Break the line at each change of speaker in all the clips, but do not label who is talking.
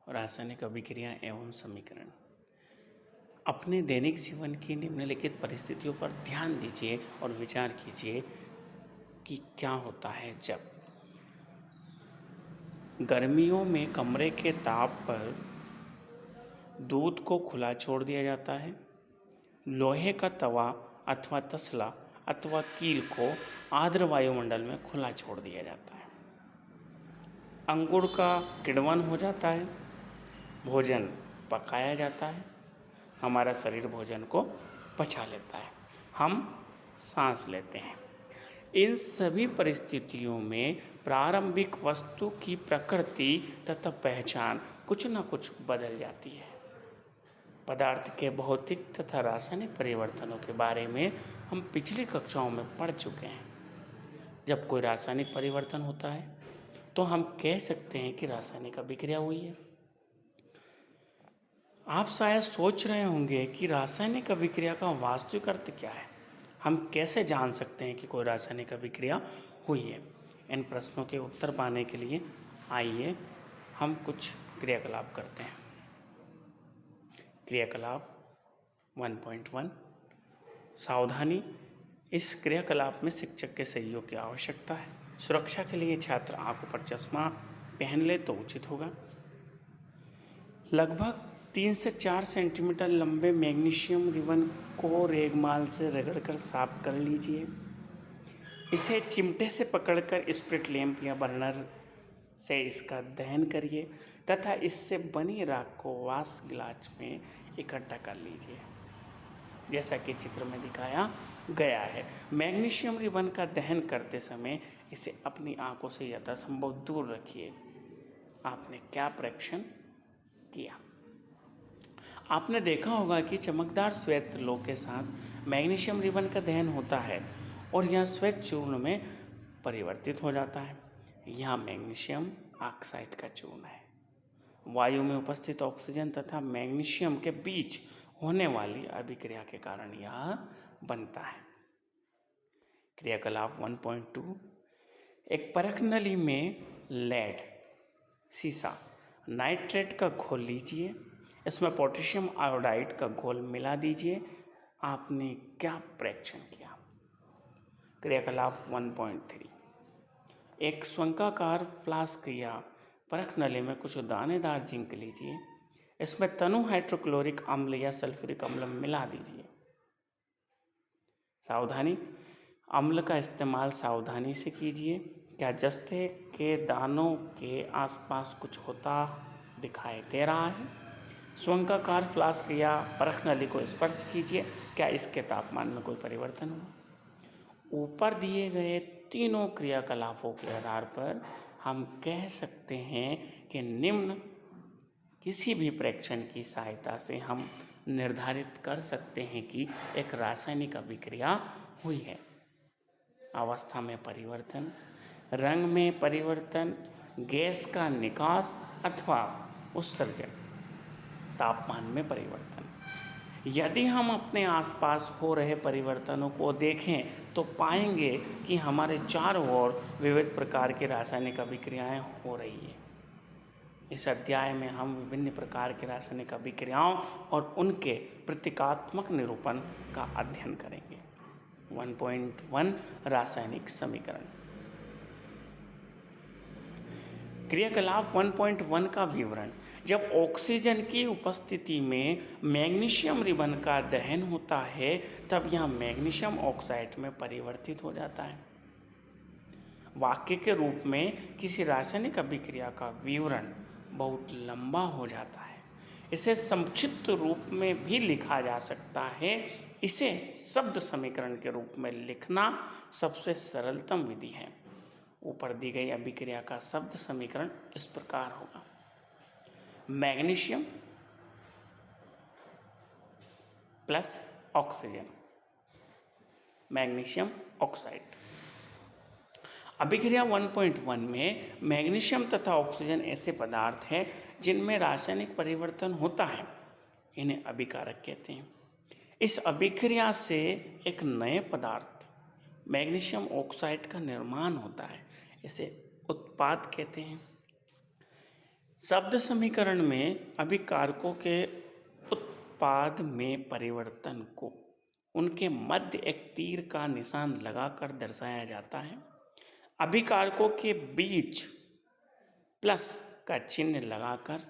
रासायनिक अभिक्रिया एवं समीकरण। अपने दैनिक जीवन की निम्नलिखित परिस्थितियों पर ध्यान दीजिए और विचार कीजिए कि क्या होता है जब गर्मियों में कमरे के ताप पर दूध को खुला छोड़ दिया जाता है, लोहे का तवा अथवा तसला अथवा कील को आर्द्र वायुमंडल में खुला छोड़ दिया जाता है, अंकुर का किण्वन हो जाता है, भोजन पकाया जाता है, हमारा शरीर भोजन को पचा लेता है, हम सांस लेते हैं। इन सभी परिस्थितियों में प्रारंभिक वस्तु की प्रकृति तथा पहचान कुछ न कुछ बदल जाती है। पदार्थ के भौतिक तथा रासायनिक परिवर्तनों के बारे में हम पिछली कक्षाओं में पढ़ चुके हैं। जब कोई रासायनिक परिवर्तन होता है तो हम कह सकते हैं कि रासायनिक अभिक्रिया हुई है। आप शायद सोच रहे होंगे कि रासायनिक अभिक्रिया का वास्तविक अर्थ क्या है, हम कैसे जान सकते हैं कि कोई रासायनिक अभिक्रिया हुई है। इन प्रश्नों के उत्तर पाने के लिए आइए हम कुछ क्रियाकलाप करते हैं। क्रियाकलाप 1.1 सावधानी। इस क्रियाकलाप में शिक्षक के सहयोग की आवश्यकता है। सुरक्षा के लिए छात्र आंखों पर चश्मा पहन ले तो उचित होगा। लगभग 3 से 4 सेंटीमीटर लंबे मैग्नीशियम रिबन को रेगमाल से रगड़कर साफ कर लीजिए। इसे चिमटे से पकड़कर स्प्रिट लैंप या बर्नर से इसका दहन करिए तथा इससे बनी राख को वाश गिलास में इकट्ठा कर लीजिए, जैसा कि चित्र में दिखाया गया है। मैग्नीशियम रिबन का दहन करते समय इसे अपनी आंखों से यथासंभव दूर रखिए। आपने क्या परीक्षण किया? आपने देखा होगा कि चमकदार श्वेत लोह के साथ मैग्नीशियम रिबन का दहन होता है और यह श्वेत चूर्ण में परिवर्तित हो जाता है। यह मैग्नीशियम ऑक्साइड का चूर्ण है। वायु में उपस्थित ऑक्सीजन तथा मैग्नीशियम के बीच होने वाली अभिक्रिया के कारण यह बनता है। क्रियाकलाप 1.2 एक परख नली में लेड सीसा नाइट्रेट का घोल लीजिए, इसमें पोटेशियम आयोडाइड का घोल मिला दीजिए। आपने क्या परीक्षण किया? क्रियाकलाप 1.3 एक शंक्वाकार फ्लास्क या परख नली में कुछ दानेदार जिंक लीजिए, इसमें तनु हाइड्रोक्लोरिक अम्ल या सल्फ्यूरिक अम्ल मिला दीजिए। सावधानी, अम्ल का इस्तेमाल सावधानी से कीजिए। क्या जस्ते के दानों के आसपास कुछ होता दिखाई दे रहा है? शंक्वाकार फ्लास्क या परख नली को स्पर्श कीजिए, क्या इसके तापमान में कोई परिवर्तन हुआ? ऊपर दिए गए तीनों क्रियाकलापों के आधार पर हम कह सकते हैं कि निम्न किसी भी परीक्षण की सहायता से हम निर्धारित कर सकते हैं कि एक रासायनिक अभिक्रिया हुई है। अवस्था में परिवर्तन, रंग में परिवर्तन, गैस का निकास अथवा उत्सर्जन, तापमान में परिवर्तन। यदि हम अपने आसपास हो रहे परिवर्तनों को देखें तो पाएंगे कि हमारे चारों ओर विविध प्रकार की रासायनिक अभिक्रियाएं हो रही हैं। इस अध्याय में हम विभिन्न प्रकार की रासायनिक अभिक्रियाओं और उनके प्रतीकात्मक निरूपण का अध्ययन करेंगे। 1.1 रासायनिक समीकरण। क्रियाकलाप 1.1 का विवरण। जब ऑक्सीजन की उपस्थिति में मैग्नीशियम रिबन का दहन होता है तब यह मैग्नीशियम ऑक्साइड में परिवर्तित हो जाता है। वाक्य के रूप में किसी रासायनिक अभिक्रिया का विवरण बहुत लंबा हो जाता है। इसे संक्षिप्त रूप में भी लिखा जा सकता है। इसे शब्द समीकरण के रूप में लिखना सबसे सरलतम विधि है। ऊपर दी गई अभिक्रिया का शब्द समीकरण इस प्रकार होगा। Magnesium plus oxygen, magnesium oxide. अभिक्रिया 1.1 में मैग्नीशियम तथा ऑक्सीजन ऐसे पदार्थ हैं जिनमें रासायनिक परिवर्तन होता है। इन्हें अभिकारक कहते हैं। इस अभिक्रिया से एक नए पदार्थ मैग्नीशियम ऑक्साइड का निर्माण होता है। इसे उत्पाद कहते हैं। शब्द समीकरण में अभिकारकों के उत्पाद में परिवर्तन को उनके मध्य एक तीर का निशान लगाकर दर्शाया जाता है। अभिकारकों के बीच प्लस का चिन्ह लगाकर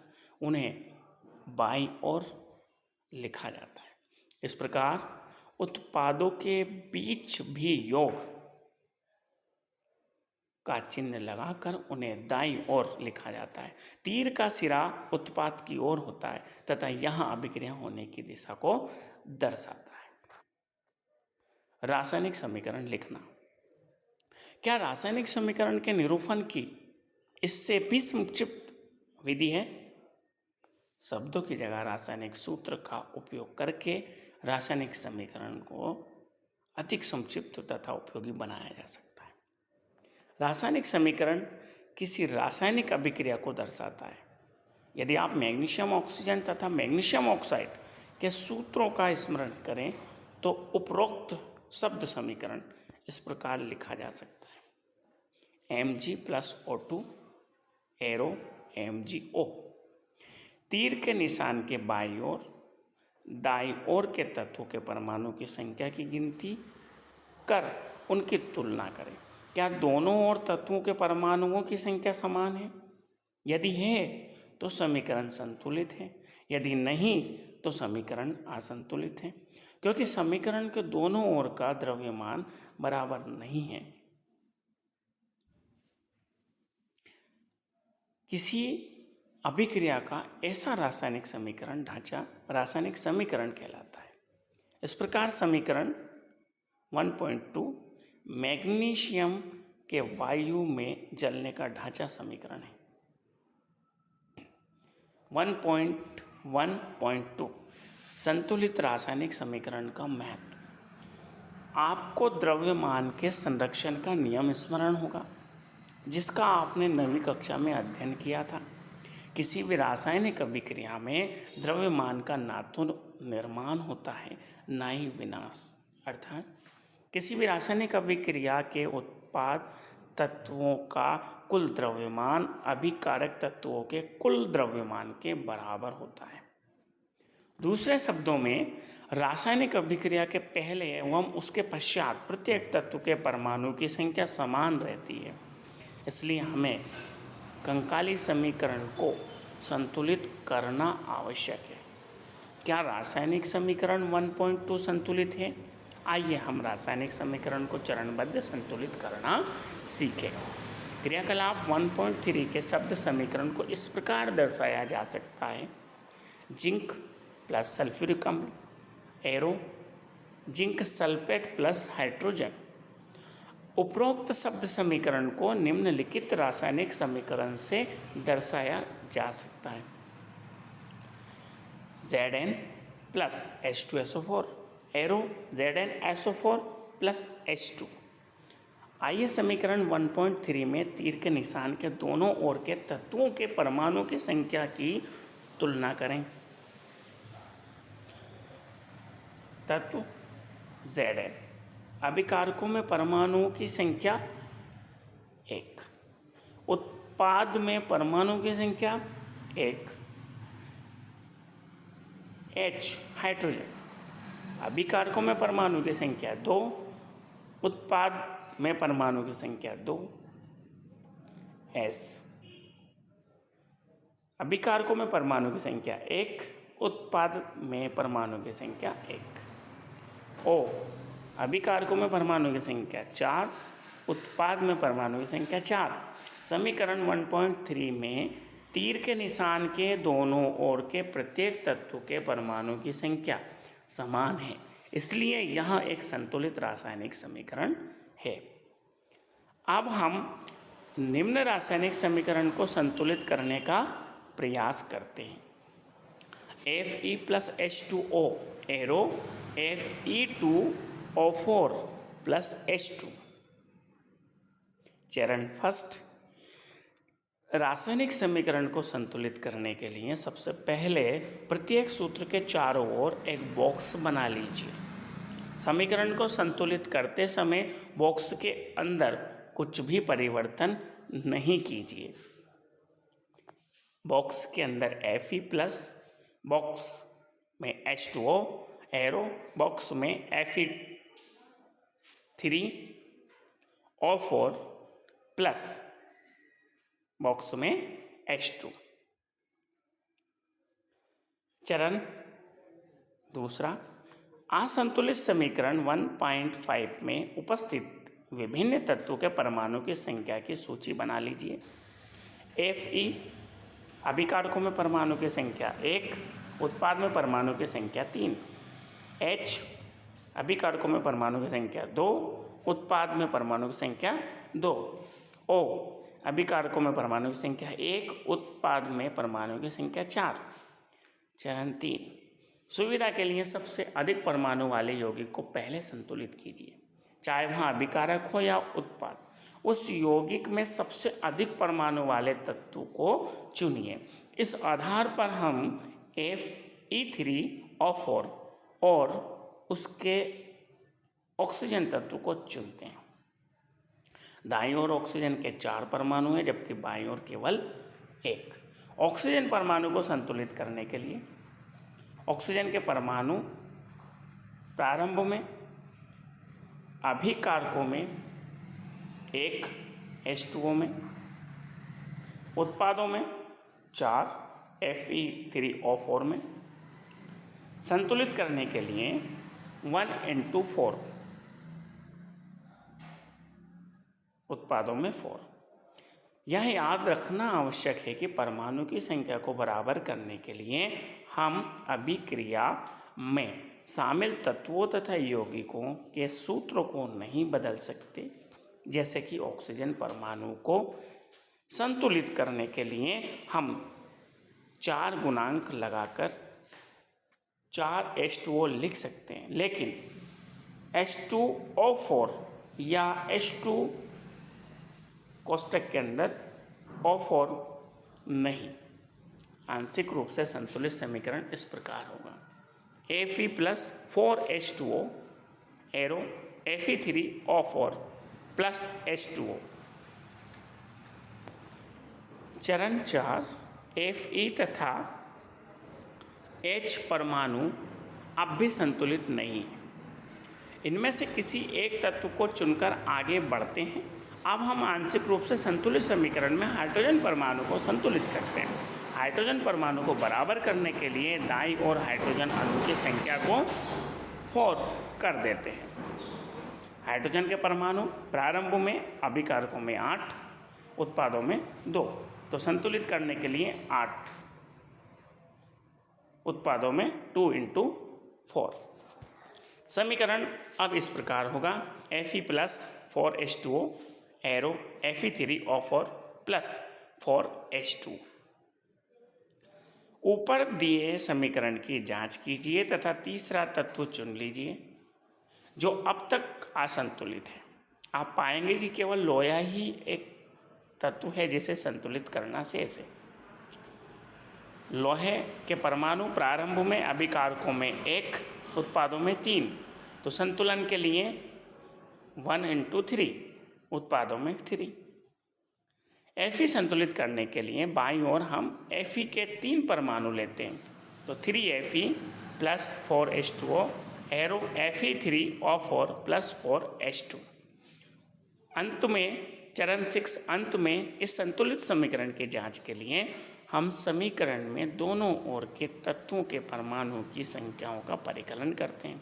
उन्हें बाईं ओर लिखा जाता है। इस प्रकार उत्पादों के बीच भी योग का चिन्ह लगाकर उन्हें दाईं ओर लिखा जाता है। तीर का सिरा उत्पाद की ओर होता है तथा यहाँ अभिक्रिया होने की दिशा को दर्शाता है। रासायनिक समीकरण लिखना। क्या रासायनिक समीकरण के निरूपण की इससे भी संक्षिप्त विधि है? शब्दों की जगह रासायनिक सूत्र का उपयोग करके रासायनिक समीकरण को अधिक संक्षिप्त तथा उपयोगी बनाया जा सकता है। रासायनिक समीकरण किसी रासायनिक अभिक्रिया को दर्शाता है। यदि आप मैग्नीशियम ऑक्सीजन तथा मैग्नीशियम ऑक्साइड के सूत्रों का स्मरण करें तो उपरोक्त शब्द समीकरण इस प्रकार लिखा जा सकता है। Mg+O2 arrow MgO। तीर के निशान के बाईं ओर दाईं ओर के तत्वों के परमाणु की संख्या की गिनती कर उनकी तुलना करें। क्या दोनों ओर तत्वों के परमाणुओं की संख्या समान है? यदि है तो समीकरण संतुलित है, यदि नहीं तो समीकरण असंतुलित है, क्योंकि समीकरण के दोनों ओर का द्रव्यमान बराबर नहीं है। किसी अभिक्रिया का ऐसा रासायनिक समीकरण ढांचा रासायनिक समीकरण कहलाता है। इस प्रकार समीकरण 1.2 मैग्नीशियम के वायु में जलने का ढांचा समीकरण है। 1.1.2 संतुलित रासायनिक समीकरण का महत्व। आपको द्रव्यमान के संरक्षण का नियम स्मरण होगा, जिसका आपने 9वीं कक्षा में अध्ययन किया था। किसी भी रासायनिक अभिक्रिया में द्रव्यमान का ना तो निर्माण होता है ना ही विनाश। अर्थात किसी भी रासायनिक अभिक्रिया के उत्पाद तत्वों का कुल द्रव्यमान अभिकारक तत्वों के कुल द्रव्यमान के बराबर होता है। दूसरे शब्दों में रासायनिक अभिक्रिया के पहले एवं उसके पश्चात प्रत्येक तत्व के परमाणु की संख्या समान रहती है। इसलिए हमें कंकाली समीकरण को संतुलित करना आवश्यक है। क्या रासायनिक समीकरण 1.2 संतुलित है? आइए हम रासायनिक समीकरण को चरणबद्ध संतुलित करना सीखें। क्रियाकलाप 1.3 के शब्द समीकरण को इस प्रकार दर्शाया जा सकता है। जिंक प्लस सल्फ्यूरिक अम्ल arrow zinc sulphate plus hydrogen. उपरोक्त शब्द समीकरण को निम्नलिखित रासायनिक समीकरण से दर्शाया जा सकता है। Zn plus H2SO4 arrow ZnSO4 plus H2। आइए समीकरण 1.3 में तीर के निशान के दोनों ओर के तत्वों के परमाणु की संख्या की तुलना करें। तत्व Zn अभिकारकों में परमाणुओं की संख्या 1, उत्पाद में परमाणु की संख्या 1, H हाइड्रोजन अभिकारकों में परमाणु की संख्या 2, उत्पाद में परमाणु की संख्या 2, S अभिकारकों में परमाणु की संख्या 1, उत्पाद में परमाणु की संख्या 1, O अभिकारकों में परमाणु की संख्या 4, उत्पाद में परमाणु की संख्या 4। समीकरण 1.3 में तीर के निशान के दोनों ओर के प्रत्येक तत्व के परमाणु की संख्या समान है, इसलिए यह एक संतुलित रासायनिक समीकरण है। अब हम निम्न रासायनिक समीकरण को संतुलित करने का प्रयास करते हैं। Fe plus H2O arrow Fe2O4 plus H2। चरण फर्स्ट, रासायनिक समीकरण को संतुलित करने के लिए सबसे पहले प्रत्येक सूत्र के चारों ओर एक बॉक्स बना लीजिए। समीकरण को संतुलित करते समय बॉक्स के अंदर कुछ भी परिवर्तन नहीं कीजिए। बॉक्स के अंदर Fe प्लस, बॉक्स में H2O, एरो बॉक्स में Fe3O4 प्लस बॉक्स में H2। चरण दूसरा, असंतुलित समीकरण 1.5 में उपस्थित विभिन्न तत्वों के परमाणु की संख्या की सूची बना लीजिए। Fe अभिकारकों में परमाणु की संख्या 1, उत्पाद में परमाणु की संख्या 3। H अभिकारकों में परमाणु की संख्या 2, उत्पाद में परमाणु की संख्या 2। O अभिकारकों में परमाणु की संख्या 1, उत्पाद में परमाणु की संख्या 4। चरण 3, सुविधा के लिए सबसे अधिक परमाणु वाले यौगिक को पहले संतुलित कीजिए, चाहे वहाँ अभिकारक हो या उत्पाद। उस यौगिक में सबसे अधिक परमाणु वाले तत्व को चुनिए। इस आधार पर हम Fe3O4 और उसके ऑक्सीजन तत्व को चुनते हैं। दाईं ओर ऑक्सीजन के 4 परमाणु हैं, जबकि बाईं ओर केवल 1। ऑक्सीजन परमाणु को संतुलित करने के लिए ऑक्सीजन के परमाणु प्रारंभ में अभिकारकों में 1 H2O में, उत्पादों में 4 Fe3O4 में, संतुलित करने के लिए 1:4, उत्पादों में 4। यह याद रखना आवश्यक है कि परमाणु की संख्या को बराबर करने के लिए हम अभिक्रिया में शामिल तत्वों तथा यौगिकों के सूत्रों को नहीं बदल सकते। जैसे कि ऑक्सीजन परमाणु को संतुलित करने के लिए हम 4 गुणांक लगाकर 4 H2O लिख सकते हैं, लेकिन H2O4 या H2 कोष्टक के अंदर O4 नहीं। आंशिक रूप से संतुलित समीकरण इस प्रकार होगा: Fe plus 4H2O arrow Fe3O4 plus H2O। चरण 4, Fe तथा H परमाणु अब भी संतुलित नहीं है। इनमें से किसी एक तत्व को चुनकर आगे बढ़ते हैं। अब हम आंशिक रूप से संतुलित समीकरण में हाइड्रोजन परमाणु को संतुलित करते हैं। हाइड्रोजन परमाणु को बराबर करने के लिए दाईं ओर हाइड्रोजन अणु की संख्या को 4 कर देते हैं। हाइड्रोजन के परमाणु प्रारंभ में अभिकारकों में 8, उत्पादों में 2, तो संतुलित करने के लिए 8, उत्पादों में 2×4। समीकरण अब इस प्रकार होगा: Fe plus 4H2O arrow Fe3O4 plus 4H2। ऊपर दिए समीकरण की जांच कीजिए तथा तीसरा तत्व चुन लीजिए जो अब तक असंतुलित है। आप पाएंगे कि केवल लोहा ही एक तत्व है जिसे संतुलित करना शेष है। लोहे के परमाणु प्रारंभ में अभिकारकों में 1, उत्पादों में 3, तो संतुलन के लिए 1×3, उत्पादों में 3। Fe संतुलित करने के लिए बाईं ओर हम Fe के 3 परमाणु लेते हैं, तो 3Fe plus 4H2O arrow Fe3O4 plus 4H2। अंत में चरण 6 अंत में इस संतुलित समीकरण की जांच के लिए हम समीकरण में दोनों ओर के तत्वों के परमाणु की संख्याओं का परिकलन करते हैं।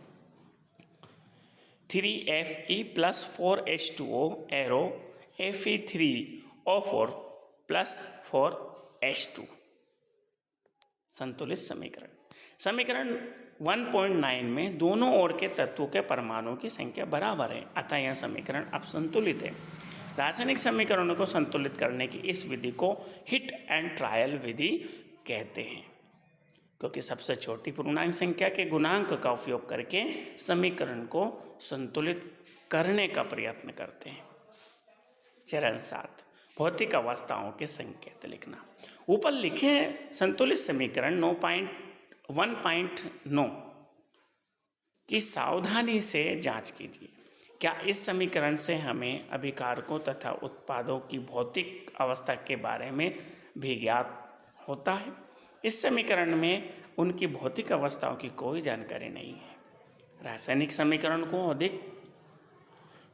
3Fe plus 4H2O arrow Fe3O4 plus 4H2 संतुलित समीकरण। समीकरण 1.9 में दोनों ओर के तत्वों के परमाणुओं की संख्या बराबर है, अतः यह समीकरण अब संतुलित है। रासायनिक समीकरणों को संतुलित करने की इस विधि को हिट एंड ट्रायल विधि कहते हैं, क्योंकि सबसे छोटी पूर्णांक संख्या के गुणांक का उपयोग करके समीकरण को संतुलित करने का प्रयत्न करते हैं। चरण 7, भौतिक अवस्थाओं के संकेत लिखना। ऊपर लिखे संतुलित समीकरण 1.9 की सावधानी से जांच कीजिए। क्या इस समीकरण से हमें अभिकारकों तथा उत्पादों की भौतिक अवस्था के बारे में भी ज्ञात होता है। इस समीकरण में उनकी भौतिक अवस्थाओं की कोई जानकारी नहीं है। रासायनिक समीकरण को अधिक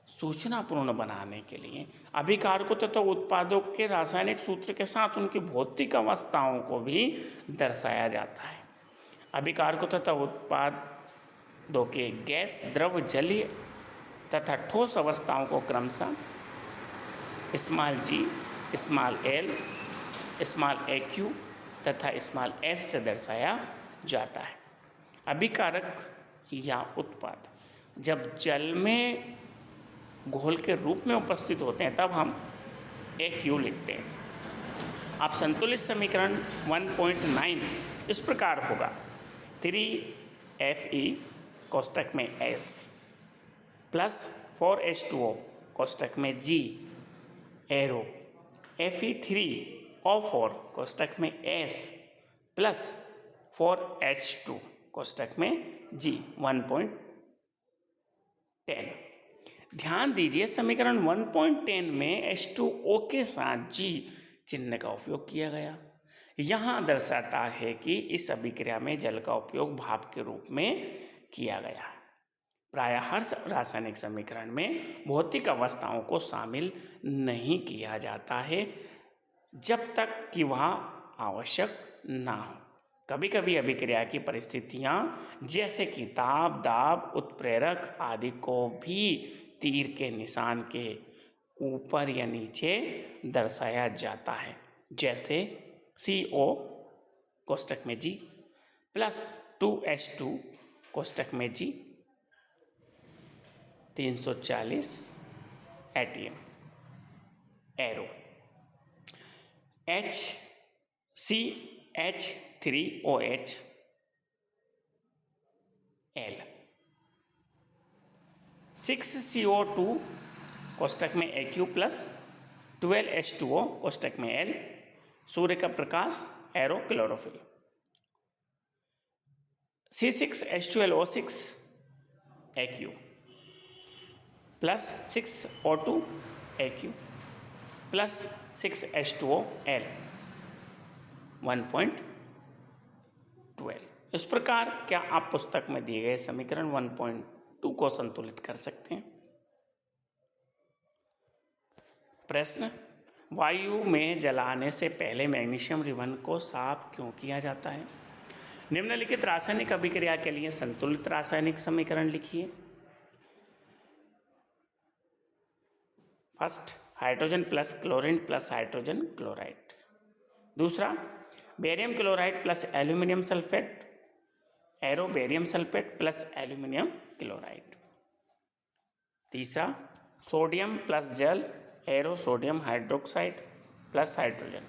सूचनापूर्ण बनाने के लिए अभिकारकों तथा उत्पादों के रासायनिक सूत्र के साथ उनकी भौतिक अवस्थाओं को भी दर्शाया जाता है। अभिकारकों तथा उत्पादों के गैस, द्रव, जलीय तथा ठोस अवस्थाओं को क्रमशः g, l, aq तथा s से दर्शाया जाता है। अभिकारक या उत्पाद जब जल में घोल के रूप में उपस्थित होते हैं तब हम aq लिखते हैं। अब संतुलित समीकरण 1.9 इस प्रकार होगा: 3Fe कोष्टक में S प्लस 4H2O कोष्टक में G एरो Fe3O4 कोष्टक में S प्लस 4H2 कोष्टक में G 1.10। ध्यान दीजिए, समीकरण 1.10 में H2O के साथ G चिन्ह का उपयोग किया गया। यहाँ दर्शाता है कि इस अभिक्रिया में जल का उपयोग भाप के रूप में किया गया है। प्रायः हर रासायनिक समीकरण में भौतिक अवस्थाओं को शामिल नहीं किया जाता है जब तक कि वह आवश्यक ना हो। कभी कभी अभिक्रिया की परिस्थितियाँ जैसे कि ताप, दाब, उत्प्रेरक आदि को भी तीर के निशान के ऊपर या नीचे दर्शाया जाता है, जैसे CO कोष्टक में G प्लस 2H2 कोष्टक में G 340 ATM arrow HCH3OH L 6CO2 कोष्टक में AQ प्लस 12H2O कोष्टक में L सूर्य का प्रकाश arrow chlorophyll. C6H12O6 AQ plus 6O2 AQ plus 6H2O L 1.12। इस प्रकार क्या आप पुस्तक में दिए गए समीकरण 1.2 को संतुलित कर सकते हैं? प्रश्न: वायु में जलाने से पहले मैग्नीशियम रिबन को साफ क्यों किया जाता है? निम्नलिखित रासायनिक अभिक्रिया के लिए संतुलित रासायनिक समीकरण लिखिए। First, hydrogen plus chlorine plus hydrogen chloride. दूसरा, barium chloride plus aluminium sulphate arrow barium sulphate plus aluminium chloride. तीसरा, सोडियम प्लस जल arrow sodium hydroxide plus hydrogen.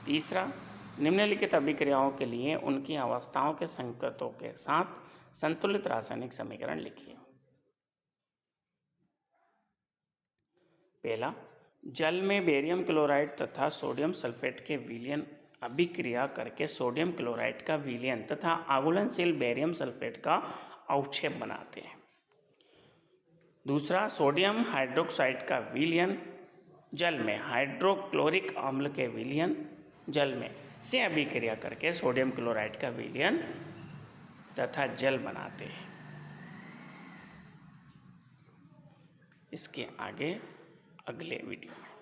तीसरा, निम्नलिखित अभिक्रियाओं के लिए उनकी अवस्थाओं के संकेतों के साथ संतुलित रासायनिक समीकरण लिखिए। पहला, जल में बेरियम क्लोराइड तथा सोडियम सल्फेट के विलयन अभिक्रिया करके सोडियम क्लोराइड का विलयन तथा आघूलनशील बेरियम सल्फेट का अवक्षेप बनाते हैं। दूसरा, सोडियम हाइड्रोक्साइड का विलयन जल में हाइड्रोक्लोरिक अम्ल के विलयन जल में से अभिक्रिया करके सोडियम क्लोराइड का विलयन तथा जल बनाते हैं। इसके आगे अगले वीडियो में।